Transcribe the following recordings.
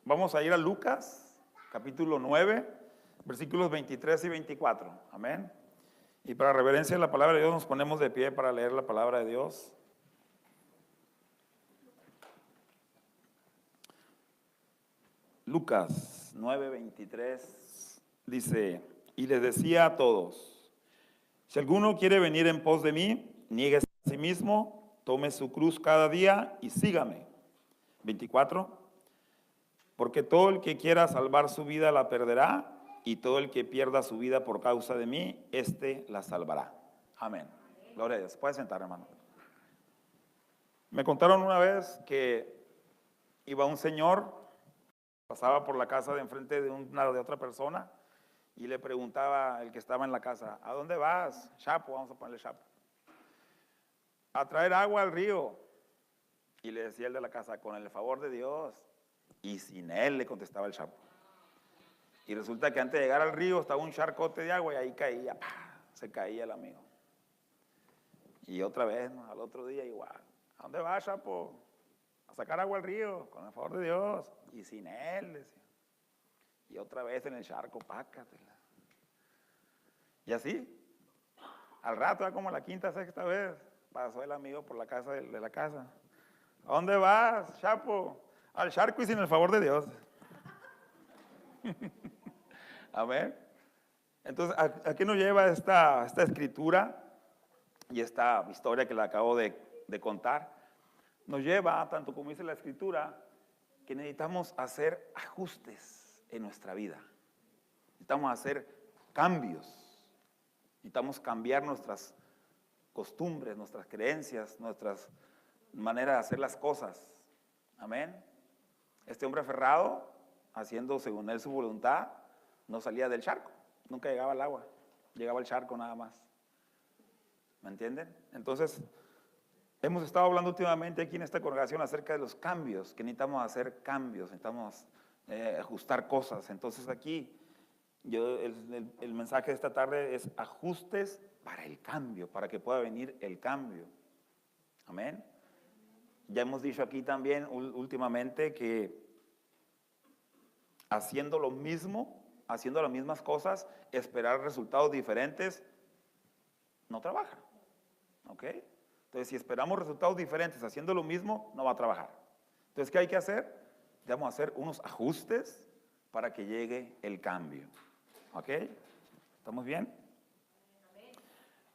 Vamos a ir a Lucas, capítulo 9, versículos 23 y 24. Amén. Y para reverencia de la palabra de Dios nos ponemos de pie para leer la palabra de Dios. Lucas 9, 23 dice: y les decía a todos: si alguno quiere venir en pos de mí, niéguese a sí mismo, tome su cruz cada día y sígame. 24. Porque todo el que quiera salvar su vida la perderá, y todo el que pierda su vida por causa de mí, éste la salvará. Amén. Gloria a Dios. Puede sentar, hermano. Me contaron una vez que iba un señor, pasaba por la casa de enfrente de otra persona, y le preguntaba el que estaba en la casa: ¿a dónde vas, Chapo? Vamos a ponerle Chapo. A traer agua al río. Y le decía el de la casa: con el favor de Dios. Y sin él, le contestaba el Chapo. Y resulta que antes de llegar al río estaba un charcote de agua y ahí caía, ¡pah!, se caía el amigo. Y otra vez, ¿no?, al otro día igual. ¿A dónde vas, Chapo? A sacar agua al río, con el favor de Dios. Y sin él, decía. Y otra vez en el charco, pácatela. Y así, al rato, ya como la quinta, sexta vez, pasó el amigo por la casa de la casa. ¿A dónde vas, Chapo? Al charco y sin el favor de Dios. Amén. Entonces, ¿a qué nos lleva esta escritura y esta historia que le acabo de contar? Nos lleva, tanto como dice la escritura, que necesitamos hacer ajustes en nuestra vida. Necesitamos hacer cambios. Necesitamos cambiar nuestras costumbres, nuestras creencias, nuestras maneras de hacer las cosas. Amén. Este hombre aferrado, haciendo según él su voluntad, no salía del charco. Nunca llegaba al agua, llegaba al charco nada más. ¿Me entienden? Entonces, hemos estado hablando últimamente aquí en esta congregación acerca de los cambios, que necesitamos hacer cambios, necesitamos ajustar cosas. Entonces aquí, el mensaje de esta tarde es ajustes para el cambio, para que pueda venir el cambio. Amén. Ya hemos dicho aquí también últimamente que haciendo lo mismo, haciendo las mismas cosas, esperar resultados diferentes, no trabaja. ¿Ok? Entonces, si esperamos resultados diferentes haciendo lo mismo, no va a trabajar. Entonces, ¿qué hay que hacer? Debemos hacer unos ajustes para que llegue el cambio. ¿Ok? ¿Estamos bien?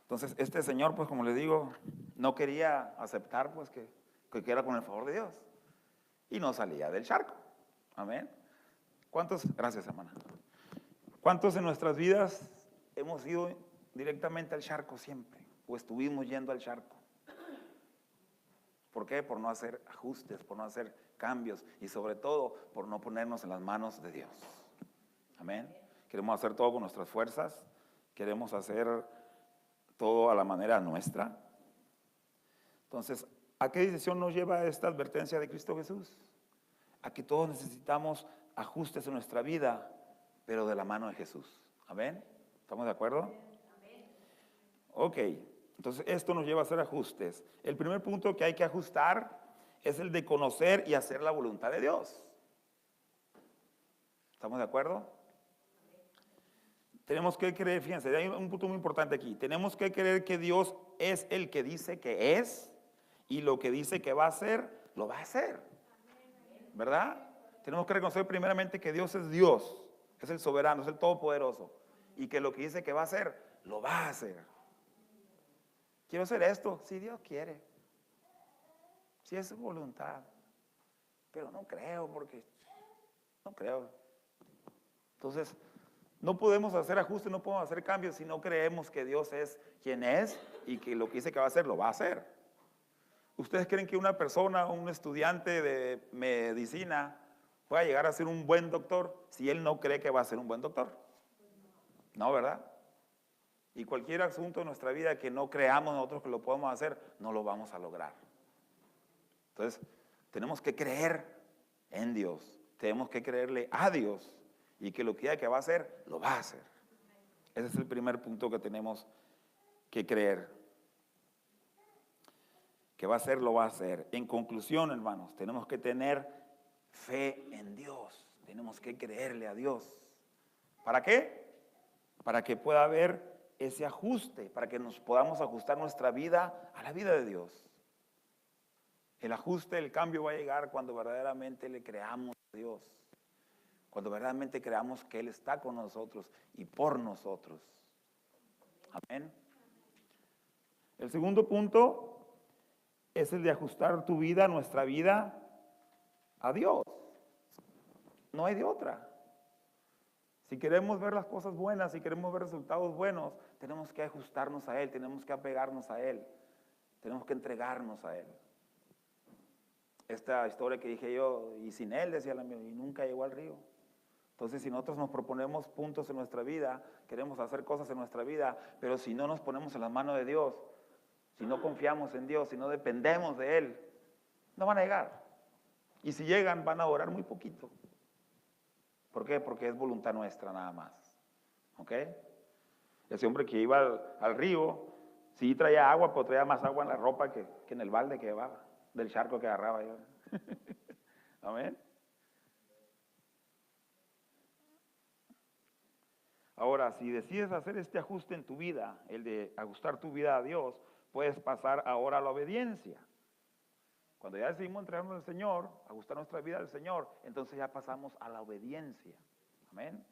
Entonces, este señor, pues como les digo, no quería aceptar pues que era con el favor de Dios. Y no salía del charco. Amén. ¿Cuántos? Gracias, hermana. ¿Cuántos en nuestras vidas hemos ido directamente al charco siempre? O estuvimos yendo al charco. ¿Por qué? Por no hacer ajustes, por no hacer cambios y sobre todo por no ponernos en las manos de Dios. Amén. Queremos hacer todo con nuestras fuerzas, queremos hacer todo a la manera nuestra. Entonces, ¿a qué decisión nos lleva esta advertencia de Cristo Jesús? A que todos necesitamos ajustes en nuestra vida, pero de la mano de Jesús. Amén. ¿Estamos de acuerdo? Ok. Entonces, esto nos lleva a hacer ajustes. El primer punto que hay que ajustar es el de conocer y hacer la voluntad de Dios. ¿Estamos de acuerdo? Tenemos que creer, fíjense, hay un punto muy importante aquí. Tenemos que creer que Dios es el que dice que es y lo que dice que va a hacer, lo va a hacer. ¿Verdad? Tenemos que reconocer primeramente que Dios, es el soberano, es el todopoderoso. Y que lo que dice que va a hacer, lo va a hacer. Quiero hacer esto, si Dios quiere, si es su voluntad, pero no creo, porque no creo. Entonces, no podemos hacer ajustes, no podemos hacer cambios si no creemos que Dios es quien es y que lo que dice que va a hacer, lo va a hacer. ¿Ustedes creen que una persona, un estudiante de medicina pueda llegar a ser un buen doctor si él no cree que va a ser un buen doctor? No, ¿verdad? Y cualquier asunto en nuestra vida que no creamos nosotros que lo podemos hacer, no lo vamos a lograr. Entonces, tenemos que creer en Dios. Tenemos que creerle a Dios. Y que lo que va a hacer, lo va a hacer. Ese es el primer punto que tenemos que creer. Que va a hacer, lo va a hacer. En conclusión, hermanos, tenemos que tener fe en Dios. Tenemos que creerle a Dios. ¿Para qué? Para que pueda haber ese ajuste, para que nos podamos ajustar nuestra vida a la vida de Dios. El ajuste, el cambio va a llegar cuando verdaderamente le creamos a Dios. Cuando verdaderamente creamos que Él está con nosotros y por nosotros. Amén. El segundo punto es el de ajustar tu vida, nuestra vida, a Dios. No hay de otra. Si queremos ver las cosas buenas, si queremos ver resultados buenos, tenemos que ajustarnos a Él, tenemos que apegarnos a Él, tenemos que entregarnos a Él. Esta historia que dije yo, y sin Él, decía la mía, y nunca llegó al río. Entonces, si nosotros nos proponemos puntos en nuestra vida, queremos hacer cosas en nuestra vida, pero si no nos ponemos en las manos de Dios, si no confiamos en Dios, si no dependemos de Él, no van a llegar. Y si llegan, van a orar muy poquito. ¿Por qué? Porque es voluntad nuestra nada más. ¿Ok? Ese hombre que iba al río, sí traía agua, pero traía más agua en la ropa que en el balde que llevaba, del charco que agarraba yo. Amén. Ahora, si decides hacer este ajuste en tu vida, el de ajustar tu vida a Dios, puedes pasar ahora a la obediencia. Cuando ya decidimos entregarnos al Señor, ajustar nuestra vida al Señor, entonces ya pasamos a la obediencia. Amén.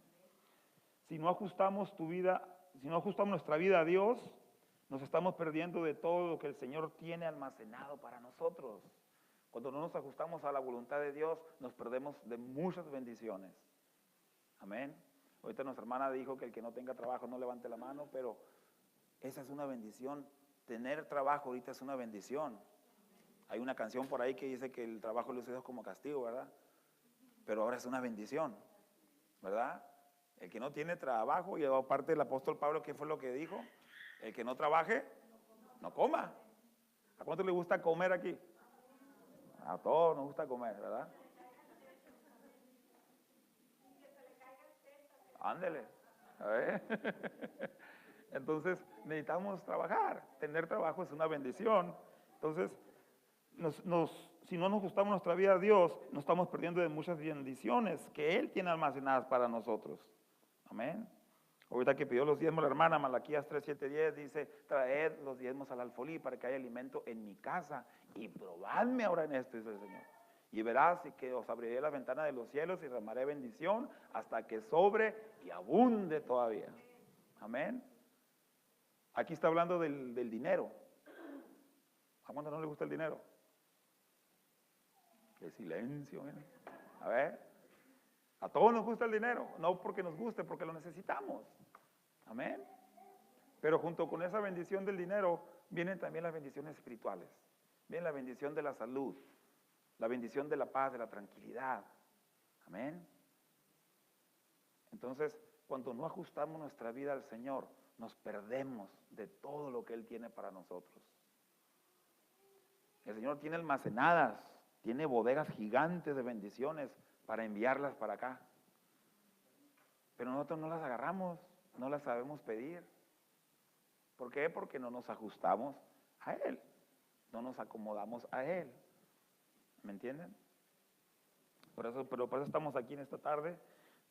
Si no ajustamos tu vida, si no ajustamos nuestra vida a Dios, nos estamos perdiendo de todo lo que el Señor tiene almacenado para nosotros. Cuando no nos ajustamos a la voluntad de Dios, nos perdemos de muchas bendiciones. Amén. Ahorita nuestra hermana dijo que el que no tenga trabajo no levante la mano, pero esa es una bendición. Tener trabajo ahorita es una bendición. Hay una canción por ahí que dice que el trabajo lo hizo como castigo, ¿verdad? Pero ahora es una bendición, ¿verdad? El que no tiene trabajo, y aparte el apóstol Pablo, ¿qué fue lo que dijo? El que no trabaje, no coma. ¿A cuánto le gusta comer aquí? A todos nos gusta comer, ¿verdad? Ándele. A ver. Entonces necesitamos trabajar. Tener trabajo es una bendición. Entonces, si no nos ajustamos nuestra vida a Dios, nos estamos perdiendo de muchas bendiciones que Él tiene almacenadas para nosotros. Amén. Ahorita que pidió los diezmos la hermana, Malaquías 3, 7, 10, dice, traed los diezmos al alfolí para que haya alimento en mi casa y probadme ahora en esto, dice el Señor. Y verás que os abriré la ventana de los cielos y derramaré bendición hasta que sobre y abunde todavía. Amén. Aquí está hablando del dinero. ¿A cuánto no le gusta el dinero? Qué silencio, miren. A ver. A todos nos gusta el dinero, no porque nos guste, porque lo necesitamos. Amén. Pero junto con esa bendición del dinero, vienen también las bendiciones espirituales. Viene la bendición de la salud, la bendición de la paz, de la tranquilidad. Amén. Entonces, cuando no ajustamos nuestra vida al Señor, nos perdemos de todo lo que Él tiene para nosotros. El Señor tiene almacenadas, tiene bodegas gigantes de bendiciones para enviarlas para acá. Pero nosotros no las agarramos, no las sabemos pedir. ¿Por qué? Porque no nos ajustamos a Él, no nos acomodamos a Él. ¿Me entienden? Por eso estamos aquí en esta tarde,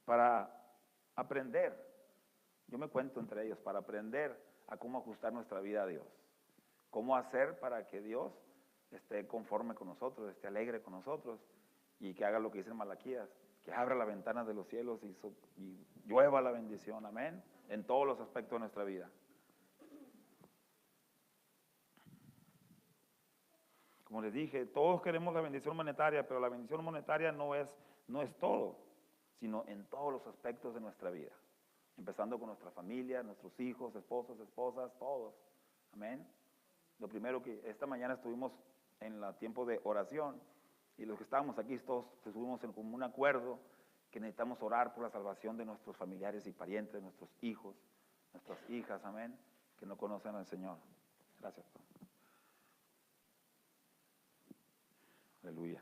para aprender. Yo me cuento entre ellos, para aprender a cómo ajustar nuestra vida a Dios. Cómo hacer para que Dios esté conforme con nosotros, esté alegre con nosotros, y que haga lo que dice Malaquías, que abra la ventana de los cielos y llueva la bendición, amén, en todos los aspectos de nuestra vida. Como les dije, todos queremos la bendición monetaria, pero la bendición monetaria no es todo, sino en todos los aspectos de nuestra vida, empezando con nuestra familia, nuestros hijos, esposos, esposas, todos, amén. Lo primero que esta mañana estuvimos en el tiempo de oración, y los que estábamos aquí todos estuvimos en común acuerdo que necesitamos orar por la salvación de nuestros familiares y parientes, de nuestros hijos, nuestras hijas, amén, que no conocen al Señor. Gracias. Aleluya.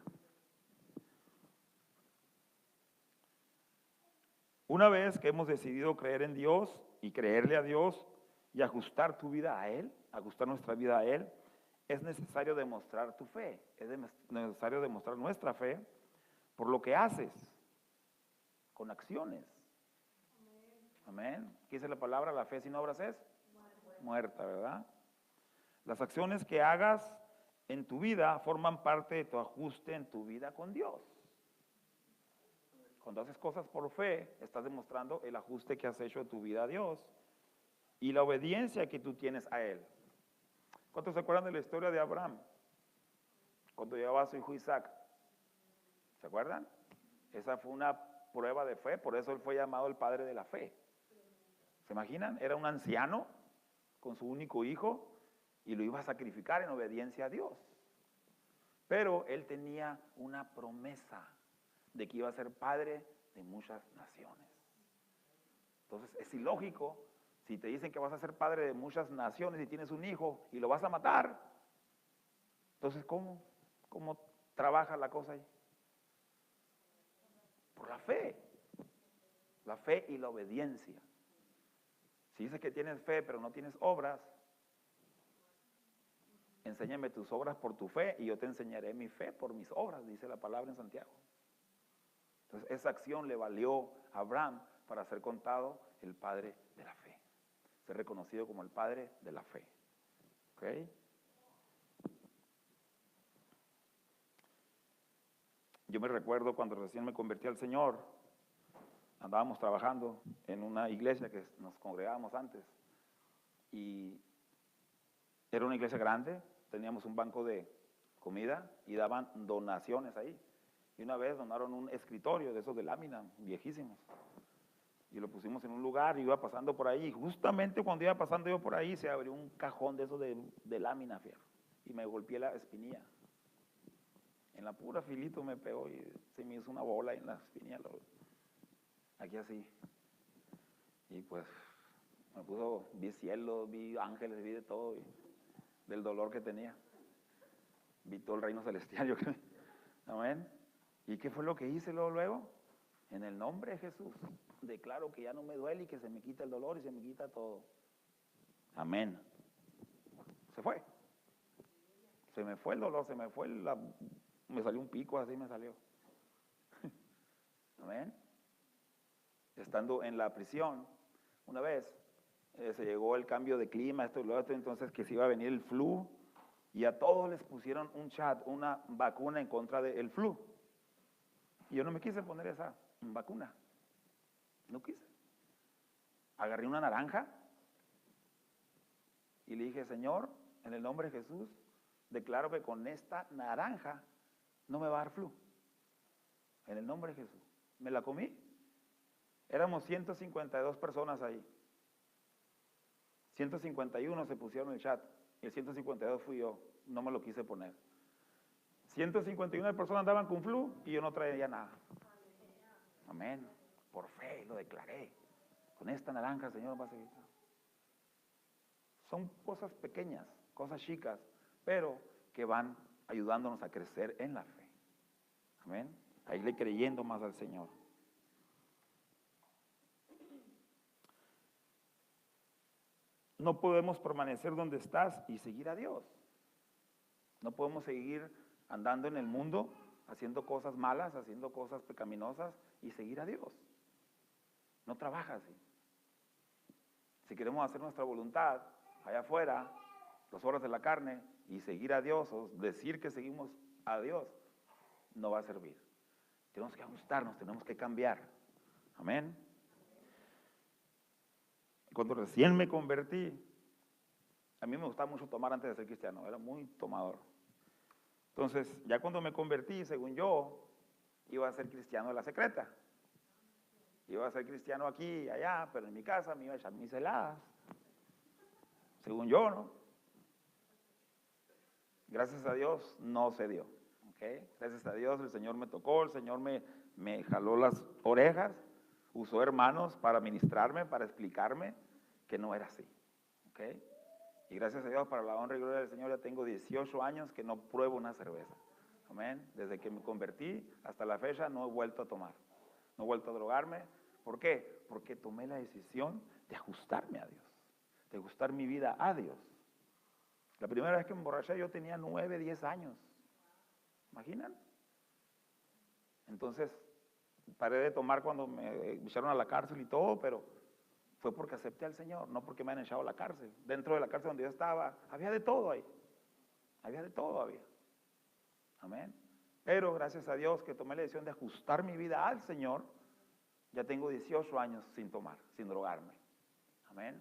Una vez que hemos decidido creer en Dios y creerle a Dios y ajustar tu vida a Él, ajustar nuestra vida a Él, es necesario demostrar tu fe, es necesario demostrar nuestra fe por lo que haces, con acciones. Amén. ¿Qué dice la palabra? La fe sin obras es muerta, ¿verdad? Las acciones que hagas en tu vida forman parte de tu ajuste en tu vida con Dios. Cuando haces cosas por fe, estás demostrando el ajuste que has hecho de tu vida a Dios y la obediencia que tú tienes a Él. ¿Cuántos se acuerdan de la historia de Abraham? Cuando llevaba a su hijo Isaac. ¿Se acuerdan? Esa fue una prueba de fe, por eso él fue llamado el padre de la fe. ¿Se imaginan? Era un anciano con su único hijo y lo iba a sacrificar en obediencia a Dios. Pero él tenía una promesa de que iba a ser padre de muchas naciones. Entonces es ilógico si te dicen que vas a ser padre de muchas naciones y tienes un hijo y lo vas a matar. Entonces, ¿cómo trabaja la cosa ahí? Por la fe y la obediencia. Si dices que tienes fe pero no tienes obras, enséñame tus obras por tu fe y yo te enseñaré mi fe por mis obras, dice la palabra en Santiago. Entonces esa acción le valió a Abraham para ser contado el padre de la fe, ser reconocido como el padre de la fe. ¿Ok? Yo me recuerdo cuando recién me convertí al Señor, andábamos trabajando en una iglesia que nos congregábamos antes y era una iglesia grande, teníamos un banco de comida y daban donaciones ahí. Y una vez donaron un escritorio de esos de lámina, viejísimos. Y lo pusimos en un lugar y iba pasando por ahí. Y justamente cuando iba pasando yo por ahí se abrió un cajón de esos de lámina, fierro. Y me golpeé la espinilla. En la pura filito me pegó y se me hizo una bola en la espinilla. Aquí así. Y pues me puso, vi cielo, vi ángeles, vi de todo. Del dolor que tenía. Vi todo el reino celestial, yo creo. Amén. ¿Y qué fue lo que hice luego? En el nombre de Jesús, declaro que ya no me duele y que se me quita el dolor y se me quita todo. Amén. Se fue. Se me fue el dolor, se me fue me salió un pico, así me salió. Amén. Estando en la prisión, una vez se llegó el cambio de clima, esto y lo otro, entonces que se iba a venir el flu y a todos les pusieron una vacuna en contra del flu. Y yo no me quise poner esa vacuna. No quise. Agarré una naranja y le dije, Señor, en el nombre de Jesús, declaro que con esta naranja no me va a dar flu. En el nombre de Jesús. Me la comí. Éramos 152 personas ahí. 151 se pusieron en el chat. Y el 152 fui yo. No me lo quise poner. 151 personas andaban con flu y yo no traía nada. Amén. Por fe lo declaré. Con esta naranja, Señor, va a seguir. Son cosas pequeñas, cosas chicas, pero que van ayudándonos a crecer en la fe. Amén. A irle creyendo más al Señor. No podemos permanecer donde estás y seguir a Dios. No podemos seguir andando en el mundo, haciendo cosas malas, haciendo cosas pecaminosas y seguir a Dios. No trabaja así. Si queremos hacer nuestra voluntad allá afuera, las obras de la carne, y seguir a Dios o decir que seguimos a Dios, no va a servir. Tenemos que ajustarnos, tenemos que cambiar. Amén. Cuando recién me convertí, a mí me gustaba mucho tomar antes de ser cristiano, era muy tomador. Entonces, ya cuando me convertí, según yo, iba a ser cristiano de la secreta. Iba a ser cristiano aquí y allá, pero en mi casa me iba a echar mis heladas. Según yo, ¿no? Gracias a Dios, no se dio. ¿Okay? Gracias a Dios, el Señor me tocó, el Señor me jaló las orejas, usó hermanos para ministrarme, para explicarme que no era así. ¿Okay? Y gracias a Dios, para la honra y gloria del Señor, ya tengo 18 años que no pruebo una cerveza. Amén. Desde que me convertí hasta la fecha no he vuelto a tomar. No he vuelto a drogarme. ¿Por qué? Porque tomé la decisión de ajustarme a Dios. De ajustar mi vida a Dios. La primera vez que me emborraché yo tenía 9, 10 años. ¿Imaginan? Entonces, paré de tomar cuando me echaron a la cárcel y todo, pero fue porque acepté al Señor, no porque me han echado a la cárcel. Dentro de la cárcel donde yo estaba, había de todo ahí. Había de todo, había. Amén. Pero gracias a Dios que tomé la decisión de ajustar mi vida al Señor, ya tengo 18 años sin tomar, sin drogarme. Amén.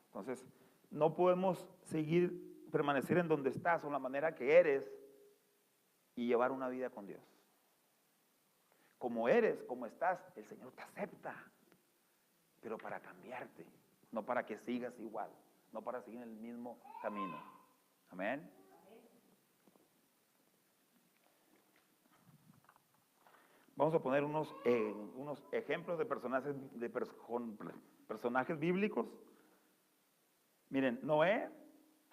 Entonces, no podemos permanecer en donde estás o en la manera que eres y llevar una vida con Dios. Como eres, como estás, el Señor te acepta, pero para cambiarte, no para que sigas igual, no para seguir en el mismo camino. Amén. Vamos a poner unos ejemplos de personajes bíblicos. Miren, Noé,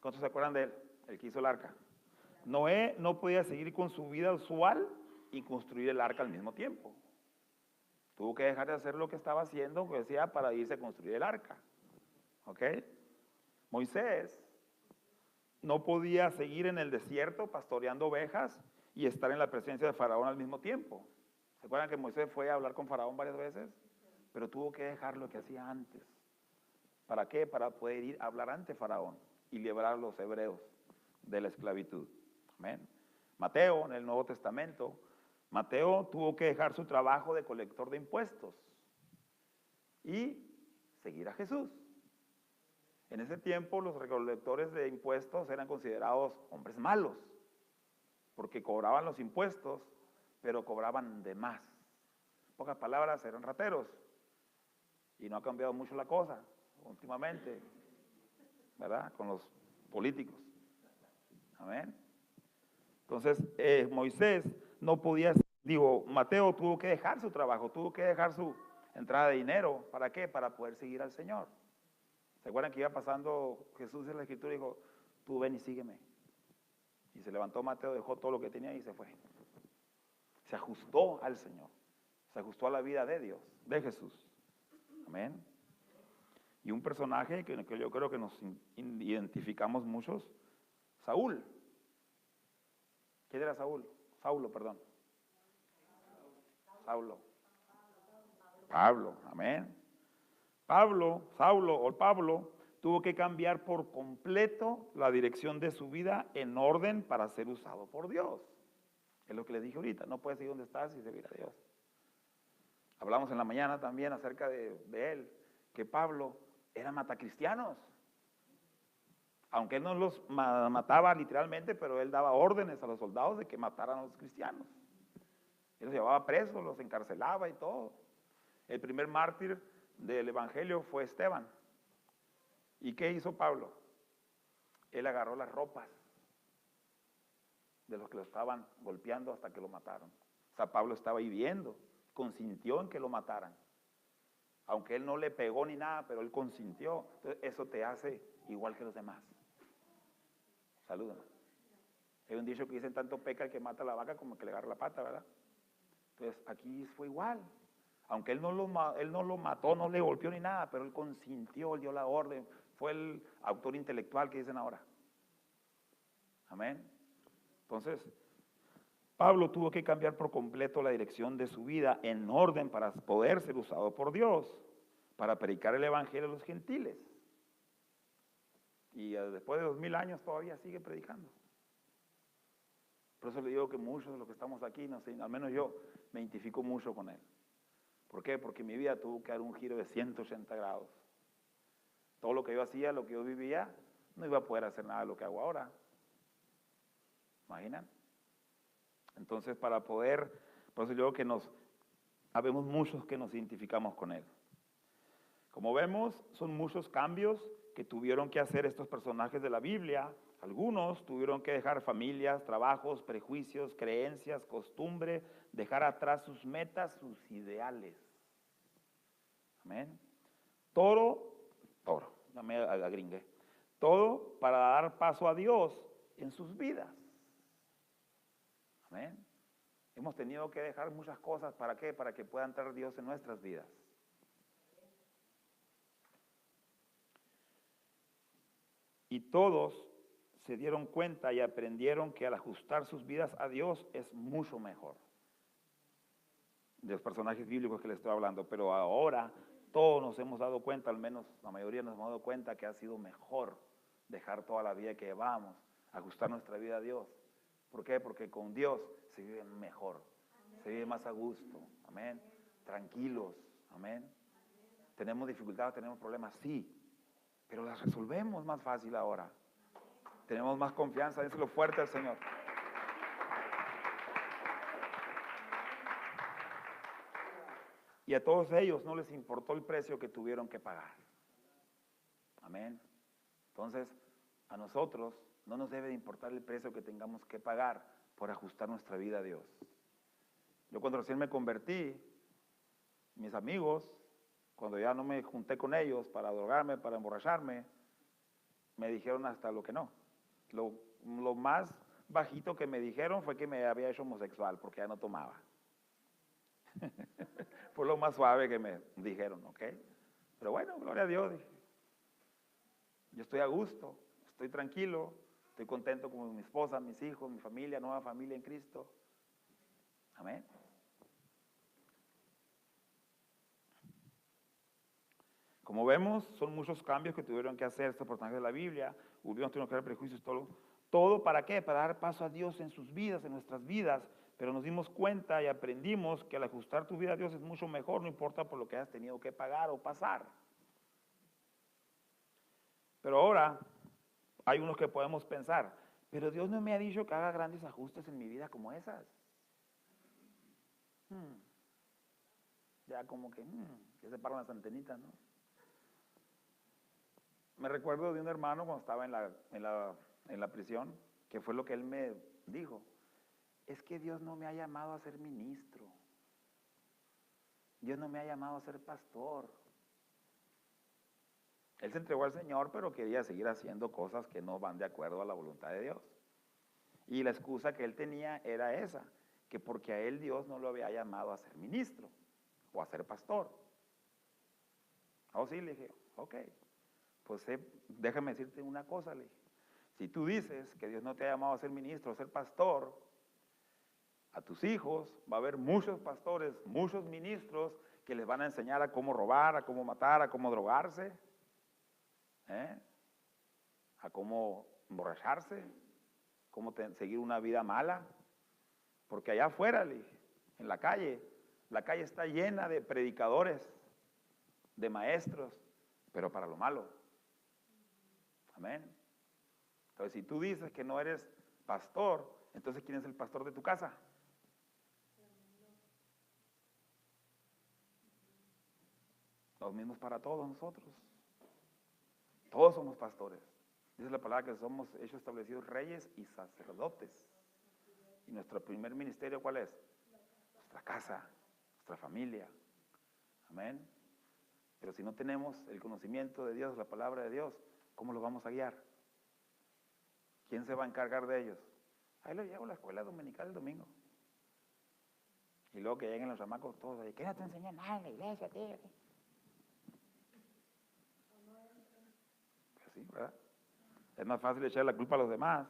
¿cuántos se acuerdan de él? El que hizo el arca. Noé no podía seguir con su vida usual y construir el arca al mismo tiempo. Tuvo que dejar de hacer lo que estaba haciendo, pues decía, para irse a construir el arca. ¿Ok? Moisés no podía seguir en el desierto pastoreando ovejas y estar en la presencia de Faraón al mismo tiempo. ¿Se acuerdan que Moisés fue a hablar con Faraón varias veces? Pero tuvo que dejar lo que hacía antes. ¿Para qué? Para poder ir a hablar ante Faraón y liberar a los hebreos de la esclavitud. Amén. Mateo, en el Nuevo Testamento, Mateo tuvo que dejar su trabajo de colector de impuestos y seguir a Jesús. En ese tiempo los recolectores de impuestos eran considerados hombres malos, porque cobraban los impuestos, pero cobraban de más. En pocas palabras, eran rateros. Y no ha cambiado mucho la cosa últimamente, ¿verdad? Con los políticos. Amén. Entonces, Moisés no podía, Mateo tuvo que dejar su trabajo, tuvo que dejar su entrada de dinero. ¿Para qué? Para poder seguir al Señor. ¿Se acuerdan que iba pasando Jesús en la Escritura y dijo, tú ven y sígueme? Y se levantó Mateo, dejó todo lo que tenía y se fue. Se ajustó al Señor, se ajustó a la vida de Dios, de Jesús. Amén. Y un personaje que yo creo que nos identificamos muchos, Saúl. ¿Quién era Saúl? Saulo, perdón. Saulo. Pablo, amén. Pablo, tuvo que cambiar por completo la dirección de su vida en orden para ser usado por Dios. Es lo que les dije ahorita, no puedes ir donde estás y servir a Dios. Hablamos en la mañana también acerca de él, que Pablo era matacristianos. Aunque él no los mataba literalmente, pero él daba órdenes a los soldados de que mataran a los cristianos. Él los llevaba presos, los encarcelaba y todo. El primer mártir del evangelio fue Esteban. ¿Y qué hizo Pablo? Él agarró las ropas de los que lo estaban golpeando hasta que lo mataron. O sea, Pablo estaba ahí viendo, consintió en que lo mataran. Aunque él no le pegó ni nada, pero él consintió. Entonces, eso te hace igual que los demás. Salúdame. Hay un dicho que dicen, tanto peca el que mata a la vaca como el que le agarra la pata, ¿verdad? Entonces, aquí fue igual. Aunque él no lo mató, no le golpeó ni nada, pero él consintió, él dio la orden. Fue el autor intelectual que dicen ahora. Amén. Entonces, Pablo tuvo que cambiar por completo la dirección de su vida en orden para poder ser usado por Dios, para predicar el evangelio a los gentiles. Y después de 2000 años todavía sigue predicando. Por eso le digo que muchos de los que estamos aquí, no sé, al menos yo, me identifico mucho con él. ¿Por qué? Porque mi vida tuvo que dar un giro de 180 grados. Todo lo que yo hacía, lo que yo vivía, no iba a poder hacer nada de lo que hago ahora. ¿Imaginan? Entonces, para poder, por eso yo digo que habemos muchos que nos identificamos con él. Como vemos, son muchos cambios que tuvieron que hacer estos personajes de la Biblia. Algunos tuvieron que dejar familias, trabajos, prejuicios, creencias, costumbre, dejar atrás sus metas, sus ideales. Amén. Todo, ya me agringué. Todo para dar paso a Dios en sus vidas. Amén. Hemos tenido que dejar muchas cosas, ¿para qué? Para que pueda entrar Dios en nuestras vidas. Y todos se dieron cuenta y aprendieron que al ajustar sus vidas a Dios es mucho mejor. de los personajes bíblicos que les estoy hablando, pero ahora todos nos hemos dado cuenta, al menos la mayoría nos hemos dado cuenta que ha sido mejor dejar toda la vida que llevamos, ajustar nuestra vida a Dios. ¿Por qué? Porque con Dios se vive mejor, se vive más a gusto, amén, tranquilos, amén. Tenemos dificultades, tenemos problemas, sí, pero las resolvemos más fácil ahora. Tenemos más confianza, déselo fuerte al Señor. Y a todos ellos no les importó el precio que tuvieron que pagar. Amén. Entonces, a nosotros no nos debe de importar el precio que tengamos que pagar por ajustar nuestra vida a Dios. Yo cuando recién me convertí, mis amigos, cuando ya no me junté con ellos para drogarme, para emborracharme, me dijeron hasta lo que no. Lo más bajito que me dijeron fue que me había hecho homosexual porque ya no tomaba. Fue lo más suave que me dijeron, ¿ok? Pero bueno, gloria a Dios, dije. Yo estoy a gusto, estoy tranquilo, estoy contento con mi esposa, mis hijos, mi familia, nueva familia en Cristo. Amén. Como vemos, son muchos cambios que tuvieron que hacer estos personajes de la Biblia. Tuvieron que crear prejuicios, todo ¿para qué? Para dar paso a Dios en sus vidas, en nuestras vidas. Pero nos dimos cuenta y aprendimos que al ajustar tu vida a Dios es mucho mejor, no importa por lo que hayas tenido que pagar o pasar. Pero ahora hay unos que podemos pensar, pero Dios no me ha dicho que haga grandes ajustes en mi vida como esas. Ya como que se paran las antenitas, ¿no? Me recuerdo de un hermano cuando estaba en la prisión, que fue lo que él me dijo. Es que Dios no me ha llamado a ser ministro. Dios no me ha llamado a ser pastor. Él se entregó al Señor, pero quería seguir haciendo cosas que no van de acuerdo a la voluntad de Dios. Y la excusa que él tenía era esa, que porque a él Dios no lo había llamado a ser ministro o a ser pastor. Oh, sí, le dije, ok, pues déjame decirte una cosa, le dije. Si tú dices que Dios no te ha llamado a ser ministro o a ser pastor, a tus hijos va a haber muchos pastores, muchos ministros que les van a enseñar a cómo robar, a cómo matar, a cómo drogarse, a cómo emborracharse, cómo seguir una vida mala. Porque allá afuera, en la calle está llena de predicadores, de maestros, pero para lo malo. Amén. Entonces, si tú dices que no eres pastor, entonces ¿quién es el pastor de tu casa? Los mismos para todos nosotros. Todos somos pastores. Dice la palabra que somos hechos establecidos reyes y sacerdotes. ¿Y nuestro primer ministerio cuál es? Nuestra casa, nuestra familia. Amén. Pero si no tenemos el conocimiento de Dios, la palabra de Dios, ¿cómo los vamos a guiar? ¿Quién se va a encargar de ellos? Ahí los llevo a la escuela dominical el domingo. Y luego que lleguen los chamacos todos ahí, ¿qué no te enseñan nada en la iglesia, tío? Pues sí, ¿verdad? Es más fácil echar la culpa a los demás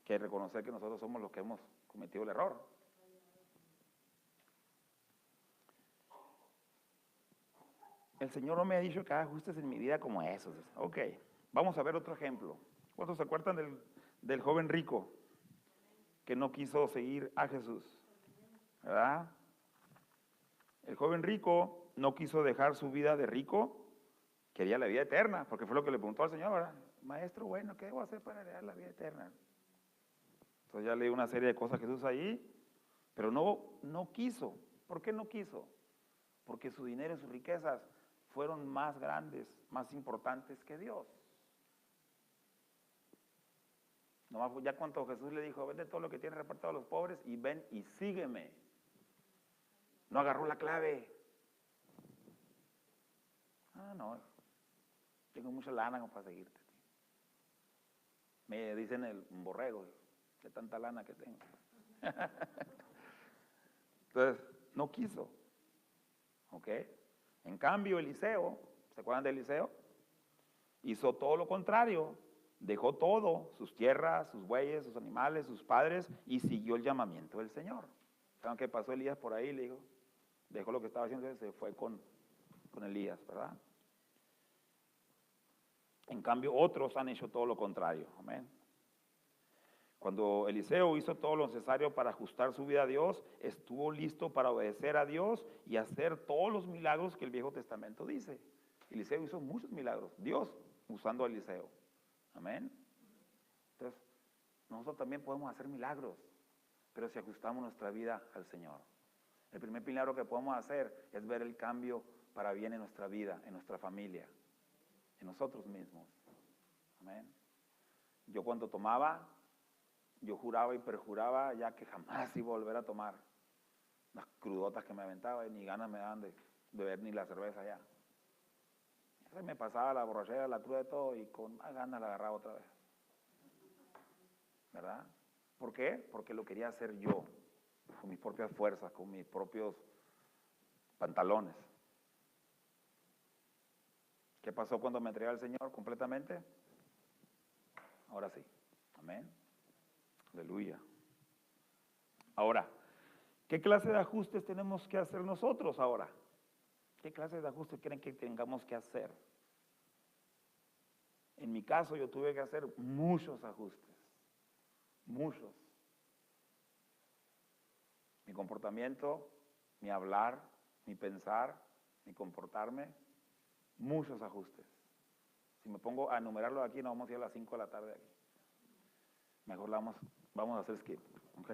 que reconocer que nosotros somos los que hemos cometido el error. El Señor no me ha dicho que haga ajustes en mi vida como esos. Ok, vamos a ver otro ejemplo. ¿Cuántos se acuerdan del joven rico que no quiso seguir a Jesús? ¿Verdad? El joven rico no quiso dejar su vida de rico, quería la vida eterna, porque fue lo que le preguntó al Señor, ¿verdad? Maestro, bueno, ¿qué debo hacer para heredar la vida eterna? Entonces ya leí una serie de cosas a Jesús ahí, pero no quiso. ¿Por qué no quiso? Porque su dinero y sus riquezas fueron más grandes, más importantes que Dios. Ya cuando Jesús le dijo, vende todo lo que tienes repartido a los pobres y ven y sígueme. No agarró la clave. No, tengo mucha lana como para seguirte. Me dicen el borrego, de tanta lana que tengo. Entonces, no quiso. ¿Ok? En cambio, Eliseo, ¿se acuerdan de Eliseo? Hizo todo lo contrario. Dejó todo, sus tierras, sus bueyes, sus animales, sus padres, y siguió el llamamiento del Señor. ¿Saben qué pasó Elías por ahí? Le dijo, dejó lo que estaba haciendo y se fue con Elías, ¿verdad? En cambio, otros han hecho todo lo contrario. Amén. Cuando Eliseo hizo todo lo necesario para ajustar su vida a Dios, estuvo listo para obedecer a Dios y hacer todos los milagros que el Viejo Testamento dice. Eliseo hizo muchos milagros, Dios usando a Eliseo. Amén. Entonces, nosotros también podemos hacer milagros, pero si ajustamos nuestra vida al Señor. El primer milagro que podemos hacer es ver el cambio para bien en nuestra vida, en nuestra familia, en nosotros mismos. Amén. Yo cuando tomaba, yo juraba y perjuraba ya que jamás iba a volver a tomar. Las crudotas que me aventaba y ni ganas me daban de beber ni la cerveza ya. Se me pasaba la borrachera, la cruda de todo y con más ganas la agarraba otra vez. ¿Verdad? ¿Por qué? Porque lo quería hacer yo, con mis propias fuerzas, con mis propios pantalones. ¿Qué pasó cuando me entregué al Señor completamente? Ahora sí. Amén. Aleluya. Ahora, ¿qué clase de ajustes tenemos que hacer nosotros ahora? ¿Qué clase de ajustes creen que tengamos que hacer? En mi caso yo tuve que hacer muchos ajustes, muchos. Mi comportamiento, mi hablar, mi pensar, mi comportarme, muchos ajustes. Si me pongo a enumerarlo aquí, no vamos a ir a las 5 de la tarde aquí. Mejor vamos a hacer skip, ¿ok?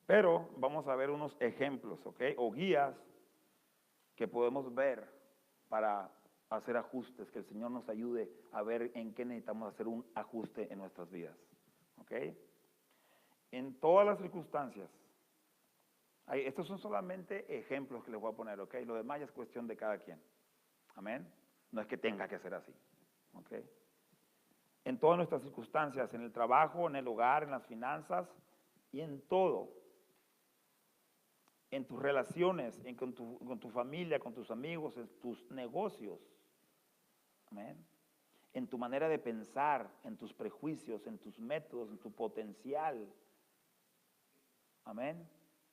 Pero vamos a ver unos ejemplos, ¿ok? O guías que podemos ver para hacer ajustes, que el Señor nos ayude a ver en qué necesitamos hacer un ajuste en nuestras vidas, ¿ok? En todas las circunstancias, estos son solamente ejemplos que les voy a poner, ¿ok? Lo demás ya es cuestión de cada quien, amén. No es que tenga que ser así, ¿ok? En todas nuestras circunstancias, en el trabajo, en el hogar, en las finanzas y en todo. En tus relaciones, con tu familia, con tus amigos, en tus negocios. Amén. En tu manera de pensar, en tus prejuicios, en tus métodos, en tu potencial. Amén.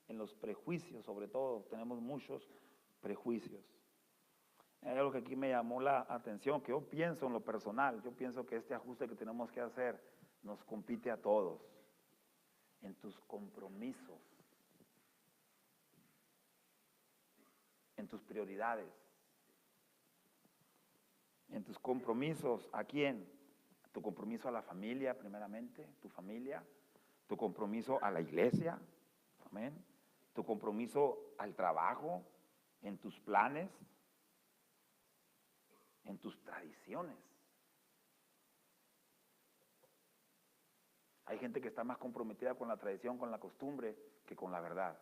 En los prejuicios, sobre todo, tenemos muchos prejuicios. Hay algo que aquí me llamó la atención, que yo pienso en lo personal, yo pienso que este ajuste que tenemos que hacer nos compite a todos. En tus compromisos, en tus prioridades, en tus compromisos. ¿A quién? Tu compromiso a la familia, primeramente, tu familia, tu compromiso a la iglesia, amén, tu compromiso al trabajo, en tus planes, en tus tradiciones. Hay gente que está más comprometida con la tradición, con la costumbre, que con la verdad,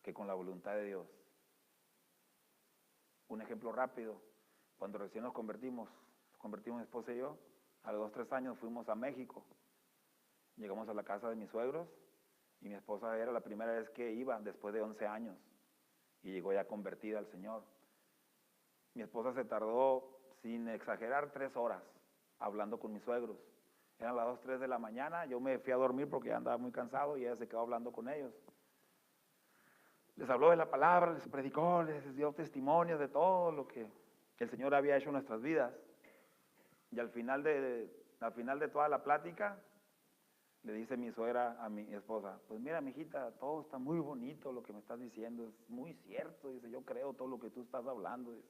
que con la voluntad de Dios. Un ejemplo rápido, cuando recién nos convertimos mi esposa y yo, a los 2 o 3 años fuimos a México. Llegamos a la casa de mis suegros y mi esposa era la primera vez que iba después de 11 años y llegó ya convertida al Señor. Mi esposa se tardó, sin exagerar, 3 horas hablando con mis suegros. Eran las 2, 3 de la mañana, yo me fui a dormir porque ya andaba muy cansado y ella se quedó hablando con ellos. Les habló de la palabra, les predicó, les dio testimonios de todo lo que el Señor había hecho en nuestras vidas. Y al final de toda la plática, le dice mi suegra a mi esposa, pues mira, mijita, todo está muy bonito lo que me estás diciendo, es muy cierto, dice, yo creo todo lo que tú estás hablando, dice.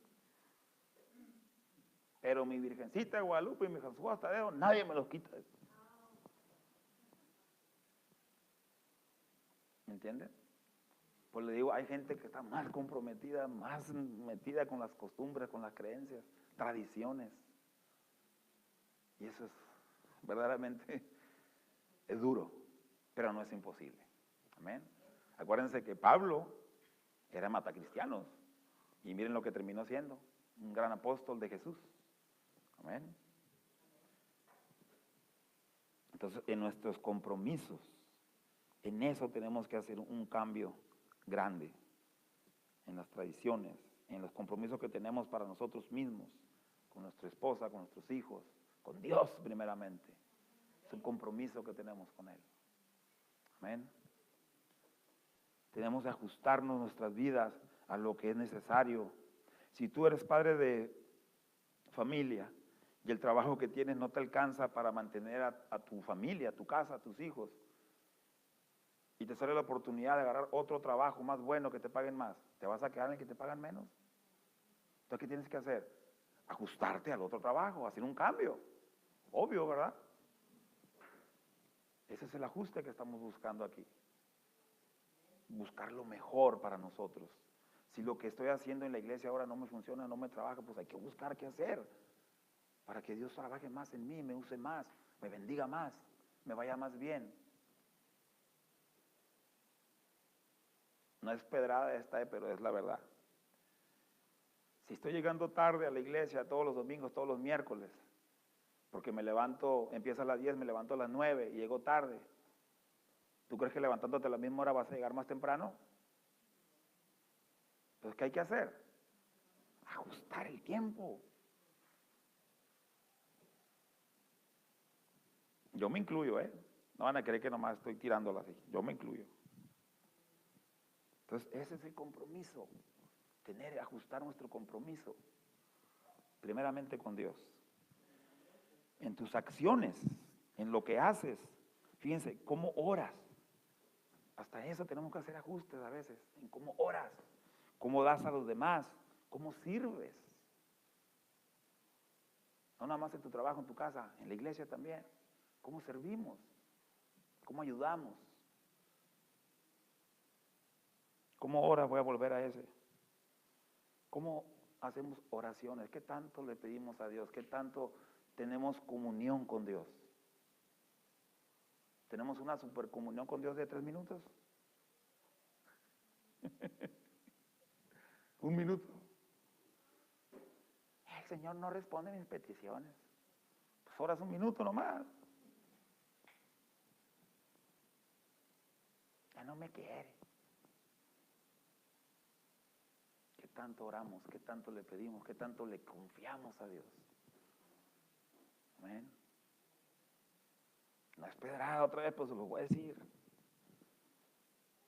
Pero mi Virgencita de Guadalupe y mi Jesús hasta dedo, nadie me los quita. ¿Me entiendes? Pues le digo, hay gente que está más comprometida, más metida con las costumbres, con las creencias, tradiciones. Y eso es verdaderamente es duro, pero no es imposible. Amén. Acuérdense que Pablo era matacristianos y miren lo que terminó siendo, un gran apóstol de Jesús. Amén. Entonces, en nuestros compromisos, en eso tenemos que hacer un cambio grande, en las tradiciones, en los compromisos que tenemos para nosotros mismos, con nuestra esposa, con nuestros hijos, con Dios primeramente. Es un compromiso que tenemos con Él. Amén. Tenemos que ajustarnos nuestras vidas a lo que es necesario. Si tú eres padre de familia y el trabajo que tienes no te alcanza para mantener a tu familia, a tu casa, a tus hijos, y te sale la oportunidad de agarrar otro trabajo más bueno que te paguen más, ¿te vas a quedar en el que te pagan menos? Entonces, ¿qué tienes que hacer? Ajustarte al otro trabajo, hacer un cambio. Obvio, ¿verdad? Ese es el ajuste que estamos buscando aquí. Buscar lo mejor para nosotros. Si lo que estoy haciendo en la iglesia ahora no me funciona, no me trabaja, pues hay que buscar qué hacer para que Dios trabaje más en mí, me use más, me bendiga más, me vaya más bien. No es pedrada esta, pero es la verdad. Si estoy llegando tarde a la iglesia todos los domingos, todos los miércoles, porque me levanto, empieza a las 10, me levanto a las 9 y llego tarde, ¿tú crees que levantándote a la misma hora vas a llegar más temprano? Entonces, ¿qué hay que hacer? Ajustar el tiempo. Yo me incluyo, ¿eh? No van a creer que nomás estoy tirándola así. Yo me incluyo. Entonces, ese es el compromiso. Ajustar nuestro compromiso. Primeramente con Dios. En tus acciones, en lo que haces. Fíjense, cómo oras. Hasta eso tenemos que hacer ajustes a veces. En cómo oras, cómo das a los demás, cómo sirves. No nada más en tu trabajo, en tu casa, en la iglesia también. ¿Cómo servimos? ¿Cómo ayudamos? ¿Cómo oras? Voy a volver a ese. ¿Cómo hacemos oraciones? ¿Qué tanto le pedimos a Dios? ¿Qué tanto tenemos comunión con Dios? ¿Tenemos una supercomunión con Dios de 3 minutos? 1 minuto. El Señor no responde mis peticiones. Pues oras 1 minuto nomás. Ya no me quiere. ¿Qué tanto oramos? ¿Qué tanto le pedimos? ¿Qué tanto le confiamos a Dios? Amén. No es pedrada otra vez, pues se lo voy a decir.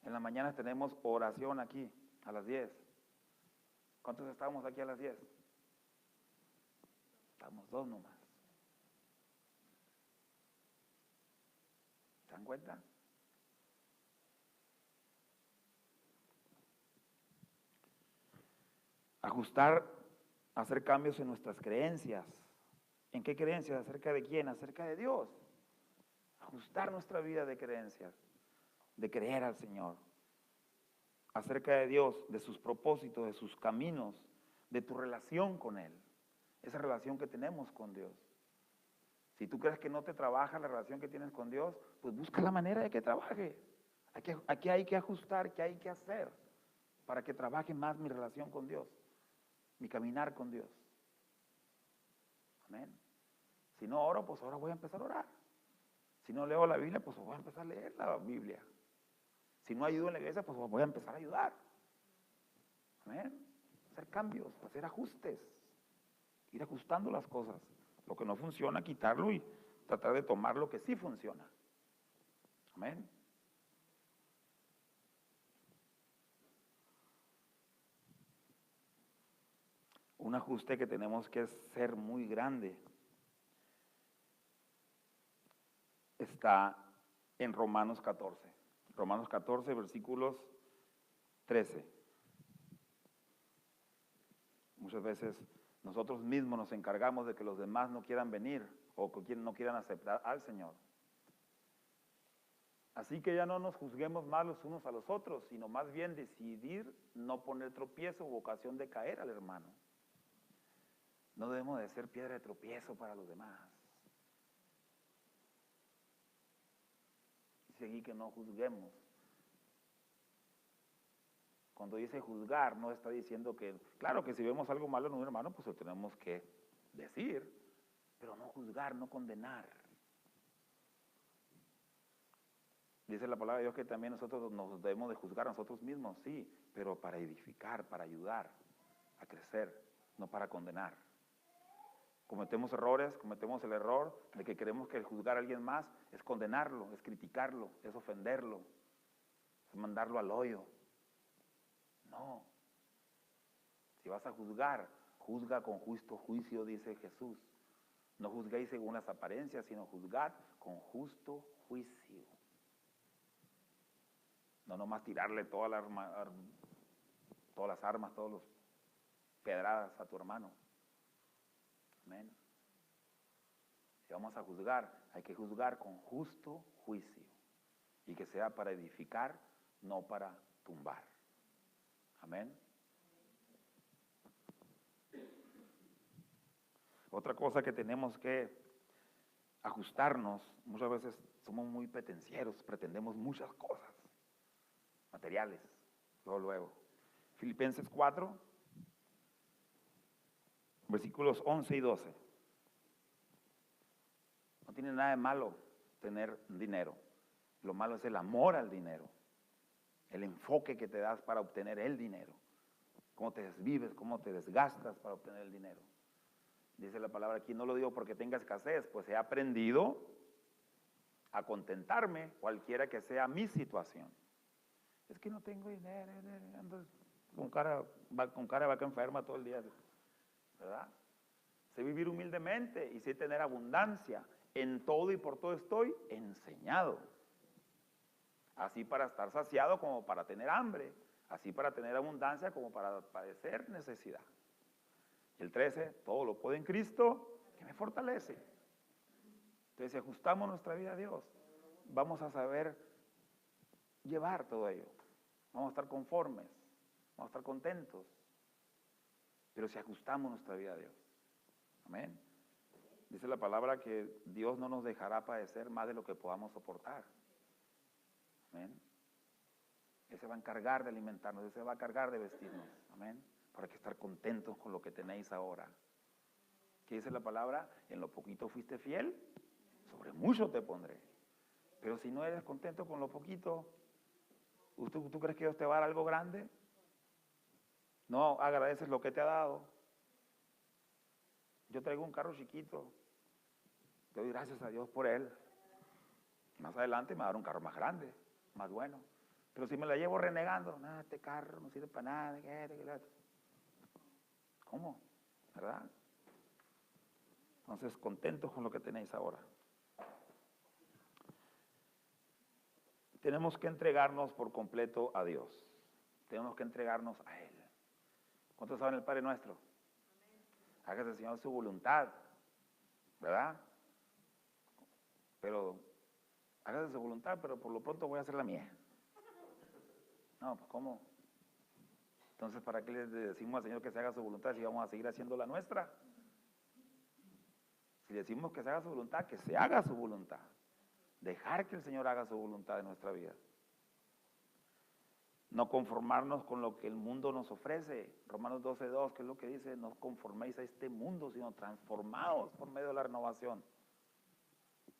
En la mañana tenemos oración aquí, a las 10. ¿Cuántos estábamos aquí a las 10? Estamos 2 nomás. ¿Se dan cuenta? Ajustar, hacer cambios en nuestras creencias. ¿En qué creencias? ¿Acerca de quién? Acerca de Dios. Ajustar nuestra vida de creencias, de creer al Señor. Acerca de Dios, de sus propósitos, de sus caminos, de tu relación con Él. Esa relación que tenemos con Dios. Si tú crees que no te trabaja la relación que tienes con Dios, pues busca la manera de que trabaje. Aquí hay que ajustar, ¿qué hay que hacer para que trabaje más mi relación con Dios? Mi caminar con Dios. Amén. Si no oro, pues ahora voy a empezar a orar. Si no leo la Biblia, pues voy a empezar a leer la Biblia. Si no ayudo en la iglesia, pues voy a empezar a ayudar. Amén. Hacer cambios, hacer ajustes. Ir ajustando las cosas. Lo que no funciona, quitarlo y tratar de tomar lo que sí funciona. Amén. Un ajuste que tenemos que ser muy grande está en Romanos 14. Romanos 14, versículos 13. Muchas veces nosotros mismos nos encargamos de que los demás no quieran venir o que no quieran aceptar al Señor. Así que ya no nos juzguemos más los unos a los otros, sino más bien decidir no poner tropiezo o ocasión de caer al hermano. No debemos de ser piedra de tropiezo para los demás. Seguir que no juzguemos. Cuando dice juzgar, no está diciendo que, claro que si vemos algo malo en un hermano, pues lo tenemos que decir, pero no juzgar, no condenar. Dice la palabra de Dios que también nosotros nos debemos de juzgar a nosotros mismos, sí, pero para edificar, para ayudar a crecer, no para condenar. Cometemos errores, cometemos el error de que creemos que el juzgar a alguien más es condenarlo, es criticarlo, es ofenderlo, es mandarlo al hoyo. vas a juzgar, juzga con justo juicio, dice Jesús. No juzguéis según las apariencias, sino juzgad con justo juicio. No nomás tirarle todas las armas, todas las pedradas a tu hermano. Amén. Si vamos a juzgar, hay que juzgar con justo juicio. Y que sea para edificar, no para tumbar. Amén. Otra cosa que tenemos que ajustarnos, muchas veces somos muy pretencieros, pretendemos muchas cosas materiales, luego. Filipenses 4, versículos 11 y 12. No tiene nada de malo tener dinero. Lo malo es el amor al dinero, el enfoque que te das para obtener el dinero, cómo te desvives, cómo te desgastas para obtener el dinero. Dice la palabra aquí, no lo digo porque tenga escasez, pues he aprendido a contentarme cualquiera que sea mi situación. Es que no tengo dinero, ando con cara de vaca enferma todo el día, ¿verdad? Sé vivir humildemente y sé tener abundancia. En todo y por todo estoy enseñado. Así para estar saciado como para tener hambre. Así para tener abundancia como para padecer necesidad. El 13, todo lo puedo en Cristo que me fortalece. Entonces, si ajustamos nuestra vida a Dios, vamos a saber llevar todo ello. Vamos a estar conformes, vamos a estar contentos. Pero si ajustamos nuestra vida a Dios. Amén. Dice la palabra que Dios no nos dejará padecer más de lo que podamos soportar. Amén. Él se va a encargar de alimentarnos, Él se va a encargar de vestirnos. Amén. Para que estar contentos con lo que tenéis ahora. ¿Qué dice la palabra? En lo poquito fuiste fiel, sobre mucho te pondré. Pero si no eres contento con lo poquito, ¿tú crees que Dios te va a dar algo grande? No agradeces lo que te ha dado. Yo traigo un carro chiquito, doy gracias a Dios por él. Más adelante me va a dar un carro más grande, más bueno. Pero si me la llevo renegando, no, este carro no sirve para nada. ¿Cómo? ¿Verdad? Entonces, contentos con lo que tenéis ahora. Tenemos que entregarnos por completo a Dios. Tenemos que entregarnos a Él. ¿Cuántos saben el Padre Nuestro? Hágase, Señor, su voluntad, ¿verdad? Pero, hágase su voluntad, pero por lo pronto voy a hacer la mía. No, pues ¿cómo? Entonces, ¿para qué le decimos al Señor que se haga su voluntad si vamos a seguir haciendo la nuestra? Si decimos que se haga su voluntad, que se haga su voluntad. Dejar que el Señor haga su voluntad en nuestra vida. No conformarnos con lo que el mundo nos ofrece. Romanos 12:2, que es lo que dice, no conforméis a este mundo, sino transformaos por medio de la renovación.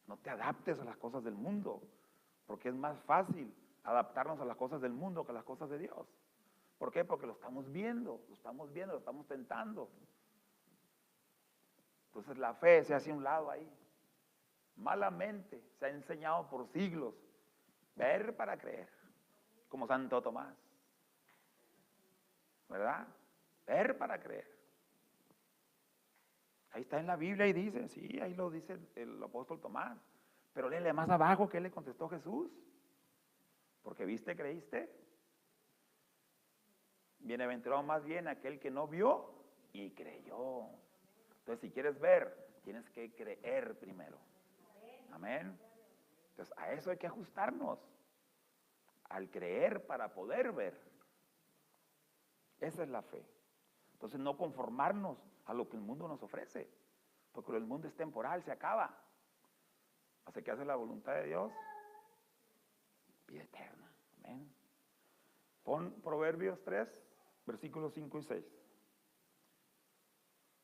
No te adaptes a las cosas del mundo, porque es más fácil adaptarnos a las cosas del mundo que a las cosas de Dios. ¿Por qué? Porque lo estamos viendo, lo estamos tentando. Entonces la fe se hace a un lado ahí. Malamente se ha enseñado por siglos. Ver para creer. Como Santo Tomás. ¿Verdad? Ver para creer. Ahí está en la Biblia y dice, sí, ahí lo dice el apóstol Tomás. Pero léele más abajo, ¿qué le contestó Jesús? Porque viste, creíste. Bienaventurado más bien aquel que no vio y creyó. Entonces, si quieres ver, tienes que creer primero. Amén. Entonces, a eso hay que ajustarnos. Al creer para poder ver. Esa es la fe. Entonces, no conformarnos a lo que el mundo nos ofrece. Porque el mundo es temporal, se acaba. Así que hace la voluntad de Dios. Vida eterna. Amén. Pon Proverbios 3, versículos 5 y 6.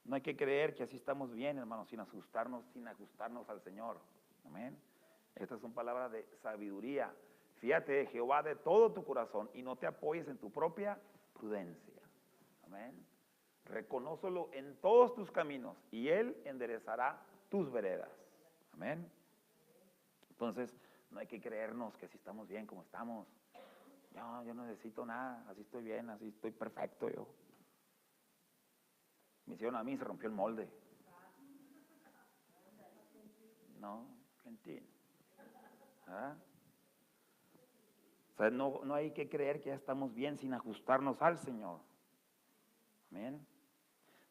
No hay que creer que así estamos bien, hermanos, sin ajustarnos al Señor. Amén. Estas son palabras de sabiduría. Fíjate de Jehová de todo tu corazón y no te apoyes en tu propia prudencia. Amén. Reconócelo en todos tus caminos y Él enderezará tus veredas. Amén. Entonces, no hay que creernos que así estamos bien como estamos. Yo no necesito nada, así estoy bien, así estoy perfecto yo. Me hicieron a mí y se rompió el molde. No, gentil. ¿Ah? O sea, no hay que creer que ya estamos bien sin ajustarnos al Señor. Amén.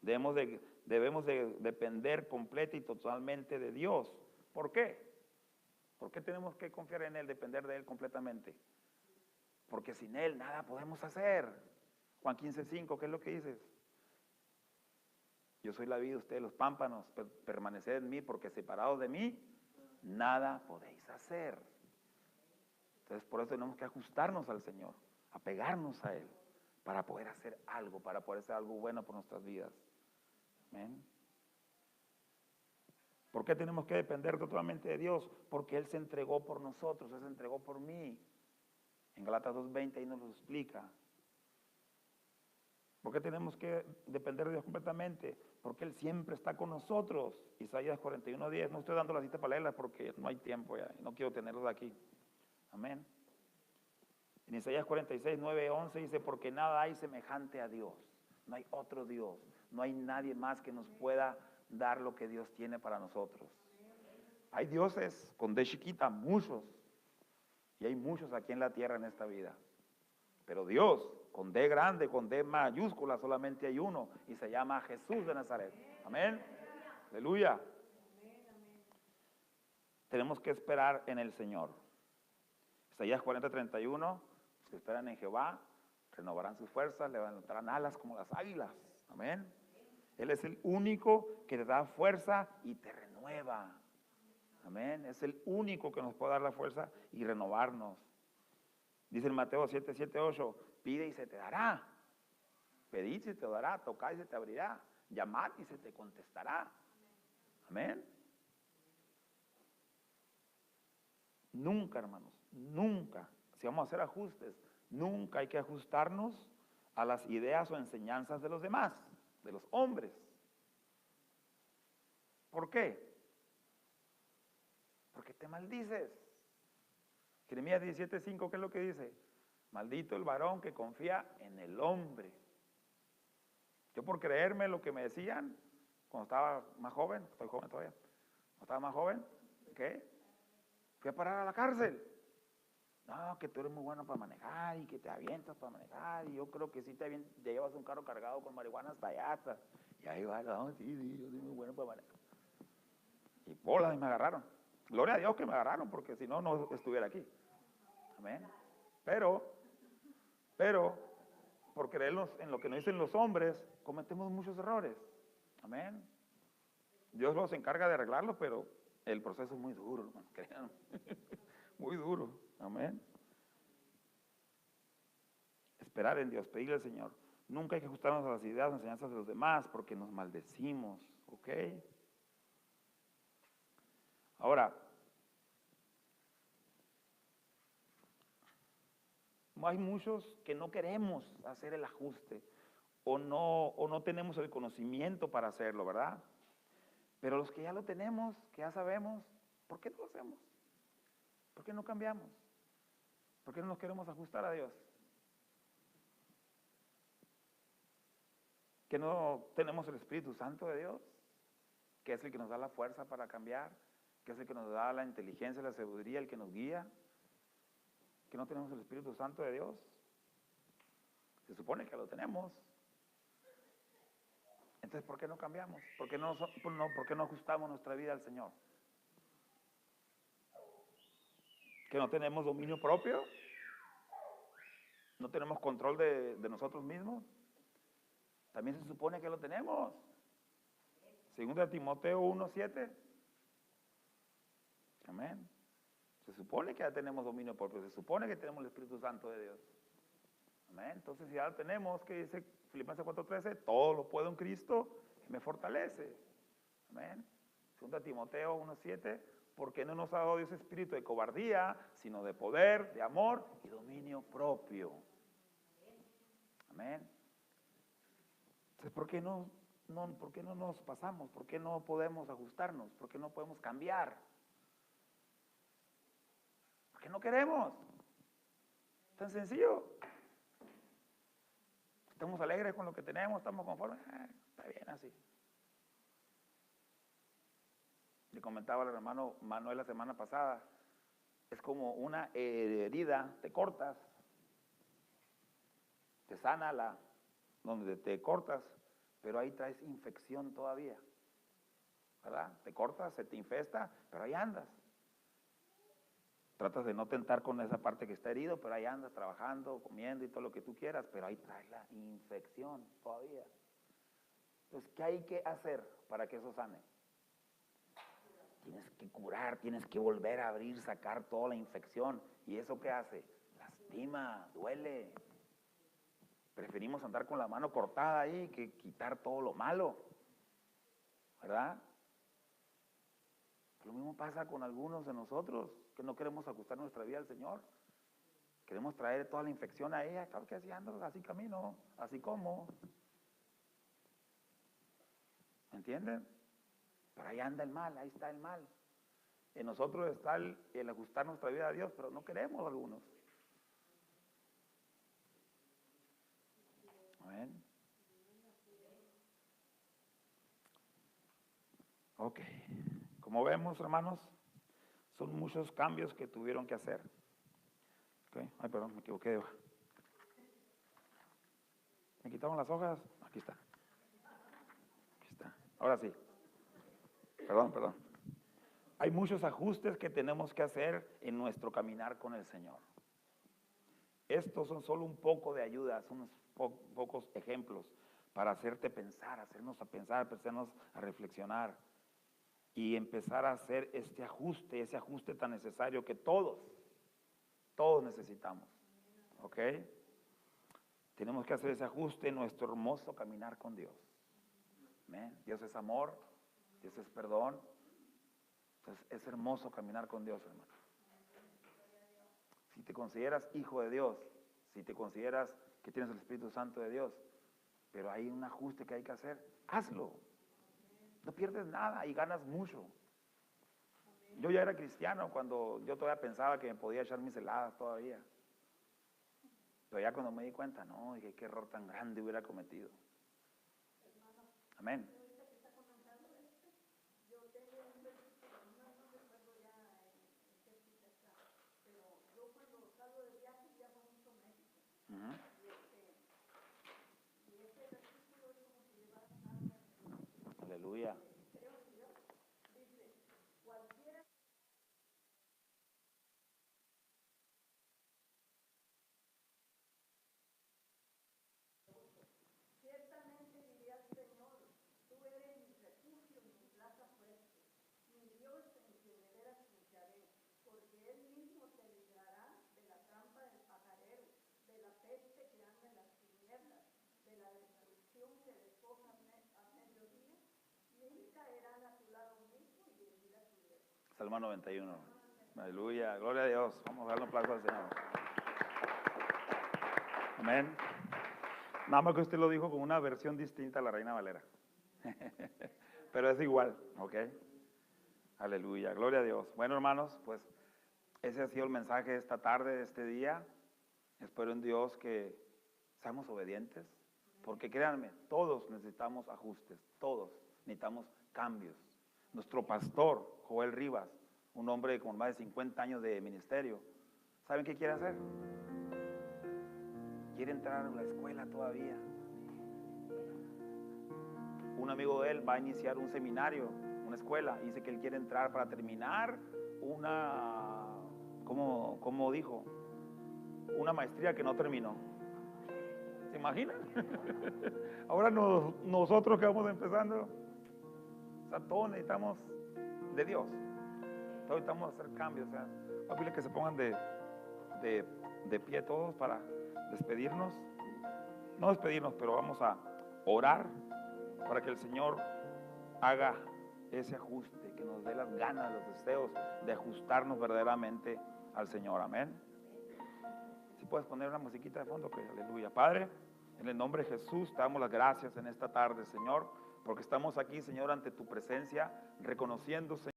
Debemos de depender completa y totalmente de Dios. ¿Por qué? ¿Por qué tenemos que confiar en Él, depender de Él completamente? Porque sin Él nada podemos hacer. Juan 15:5, ¿qué es lo que dices? Yo soy la vid, ustedes los pámpanos, permaneced en mí, porque separados de mí, nada podéis hacer. Entonces por eso tenemos que ajustarnos al Señor, apegarnos a Él, para poder hacer algo bueno por nuestras vidas. Amén. ¿Por qué tenemos que depender totalmente de Dios? Porque Él se entregó por nosotros, Él se entregó por mí. En Galatas 2:20 ahí nos lo explica. ¿Por qué tenemos que depender de Dios completamente? Porque Él siempre está con nosotros. Isaías 41:10, no estoy dando la cita para leerla porque no hay tiempo ya, no quiero tenerlos aquí. Amén. En Isaías 46:9-11 dice, porque nada hay semejante a Dios. No hay otro Dios. No hay nadie más que nos pueda dar lo que Dios tiene para nosotros. Hay dioses con D chiquita, muchos. Y hay muchos aquí en la tierra en esta vida. Pero Dios, con D grande, con D mayúscula, solamente hay uno. Y se llama Jesús de Nazaret. Amén. Aleluya. Tenemos que esperar en el Señor. Isaías 40:31, los que esperan en Jehová, renovarán sus fuerzas, levantarán alas como las águilas. Amén. Él es el único que te da fuerza y te renueva. Amén. Es el único que nos puede dar la fuerza y renovarnos. Dice en Mateo 7:7-8, pide y se te dará. Pedid y se te dará, tocad y se te abrirá, llamad y se te contestará. Amén. Nunca, hermanos, nunca, si vamos a hacer ajustes, nunca hay que ajustarnos a las ideas o enseñanzas de los demás, de los hombres. ¿Por qué? Porque te maldices. Jeremías 17:5, ¿qué es lo que dice? Maldito el varón que confía en el hombre. Yo por creerme lo que me decían cuando estaba más joven, estoy joven todavía, cuando estaba más joven, ¿qué? Fui a parar a la cárcel. No, que tú eres muy bueno para manejar y que te avientas para manejar. Y yo creo que sí te llevas un carro cargado con marihuana hasta allá. Y ahí va, no, sí, yo soy muy bueno para manejar. Y bolas, y me agarraron. Gloria a Dios que me agarraron, porque si no, no estuviera aquí. Amén. Pero, por creernos en lo que nos dicen los hombres, cometemos muchos errores. Amén. Dios los encarga de arreglarlos, pero el proceso es muy duro, hermano, créanme. Muy duro. Amén. Esperar en Dios, pedirle al Señor. Nunca hay que ajustarnos a las ideas o enseñanzas de los demás porque nos maldecimos. ¿Ok? Ahora, hay muchos que no queremos hacer el ajuste o no tenemos el conocimiento para hacerlo, ¿verdad? Pero los que ya lo tenemos, que ya sabemos, ¿por qué no lo hacemos? ¿Por qué no cambiamos? ¿Por qué no nos queremos ajustar a Dios? ¿Que no tenemos el Espíritu Santo de Dios? Que es el que nos da la fuerza para cambiar, que es el que nos da la inteligencia, la sabiduría, el que nos guía. ¿Que no tenemos el Espíritu Santo de Dios? Se supone que lo tenemos. Entonces, ¿por qué no cambiamos? ¿Por qué no ajustamos nuestra vida al Señor? ¿Que no tenemos dominio propio? ¿No tenemos control de nosotros mismos? También se supone que lo tenemos. Segunda Timoteo 1:7. Amén. Se supone que ya tenemos dominio propio, se supone que tenemos el Espíritu Santo de Dios. Amén. Entonces, si ya lo tenemos, que dice Filipenses 4:13, todo lo puedo en Cristo que me fortalece. Amén. Segunda Timoteo 1:7, porque no nos ha dado Dios espíritu de cobardía, sino de poder, de amor y dominio propio. Amén. Entonces, ¿por qué no nos pasamos? ¿Por qué no podemos ajustarnos? ¿Por qué no podemos cambiar? ¿Por qué no queremos? Tan sencillo. Estamos alegres con lo que tenemos, estamos conformes, está bien así. Le comentaba al hermano Manuel la semana pasada, es como una herida, te cortas, te sana donde te cortas, pero ahí traes infección todavía, ¿verdad? Te cortas, se te infesta, pero ahí andas. Tratas de no tentar con esa parte que está herido, pero ahí andas trabajando, comiendo y todo lo que tú quieras, pero ahí traes la infección todavía. Entonces, ¿qué hay que hacer para que eso sane? Tienes que curar, tienes que volver a abrir, sacar toda la infección. ¿Y eso qué hace? Lastima, duele. Preferimos andar con la mano cortada ahí que quitar todo lo malo, ¿verdad? Lo mismo pasa con algunos de nosotros, que no queremos ajustar nuestra vida al Señor. Queremos traer toda la infección a ella. Claro que así ando, así camino, así como. ¿Me entienden? Pero ahí anda el mal, ahí está el mal. En nosotros está el ajustar nuestra vida a Dios, pero no queremos algunos. Amén. Ok. Como vemos, hermanos, son muchos cambios que tuvieron que hacer. Okay. Ay, perdón, me equivoqué de hoja. ¿Me quitaron las hojas? Aquí está. Aquí está. Ahora sí. Perdón. Hay muchos ajustes que tenemos que hacer en nuestro caminar con el Señor. Estos son solo un poco de ayuda, son unos pocos ejemplos para hacerte pensar, hacernos a reflexionar y empezar a hacer ese ajuste tan necesario que todos necesitamos. ¿Ok? Tenemos que hacer ese ajuste en nuestro hermoso caminar con Dios. ¿Amén? Dios es amor, Dios es perdón. Entonces es hermoso caminar con Dios, hermano. Si te consideras hijo de Dios, si te consideras que tienes el Espíritu Santo de Dios, pero hay un ajuste que hay que hacer, hazlo. No pierdes nada y ganas mucho. Yo ya era cristiano cuando yo todavía pensaba que me podía echar mis heladas todavía. Pero ya cuando me di cuenta, no, dije, qué error tan grande hubiera cometido. Amén. Uh-huh. Aleluya. Salmo 91. Aleluya, gloria a Dios. Vamos a darle un aplauso al Señor. Amén. Nada más que usted lo dijo con una versión distinta a la Reina Valera. Pero es igual, ¿ok? Aleluya, gloria a Dios. Bueno, hermanos, pues ese ha sido el mensaje de esta tarde, de este día. Espero en Dios que seamos obedientes, porque créanme, todos necesitamos ajustes, todos necesitamos cambios. Nuestro pastor, Joel Rivas, un hombre con más de 50 años de ministerio, ¿saben qué quiere hacer? Quiere entrar a la escuela todavía. Un amigo de él va a iniciar un seminario, una escuela, y dice que él quiere entrar para terminar ¿cómo dijo? Una maestría que no terminó. ¿Se imaginan? Ahora nosotros que vamos empezando, o sea, todos necesitamos de Dios. Todos necesitamos hacer cambios. O sea, voy a pedirle que se pongan de pie todos para despedirnos. No despedirnos, pero vamos a orar para que el Señor haga ese ajuste, que nos dé las ganas, los deseos de ajustarnos verdaderamente al Señor. Amén. Si puedes poner una musiquita de fondo, que aleluya. Padre, en el nombre de Jesús te damos las gracias en esta tarde, Señor, porque estamos aquí, Señor, ante tu presencia, reconociendo, Señor,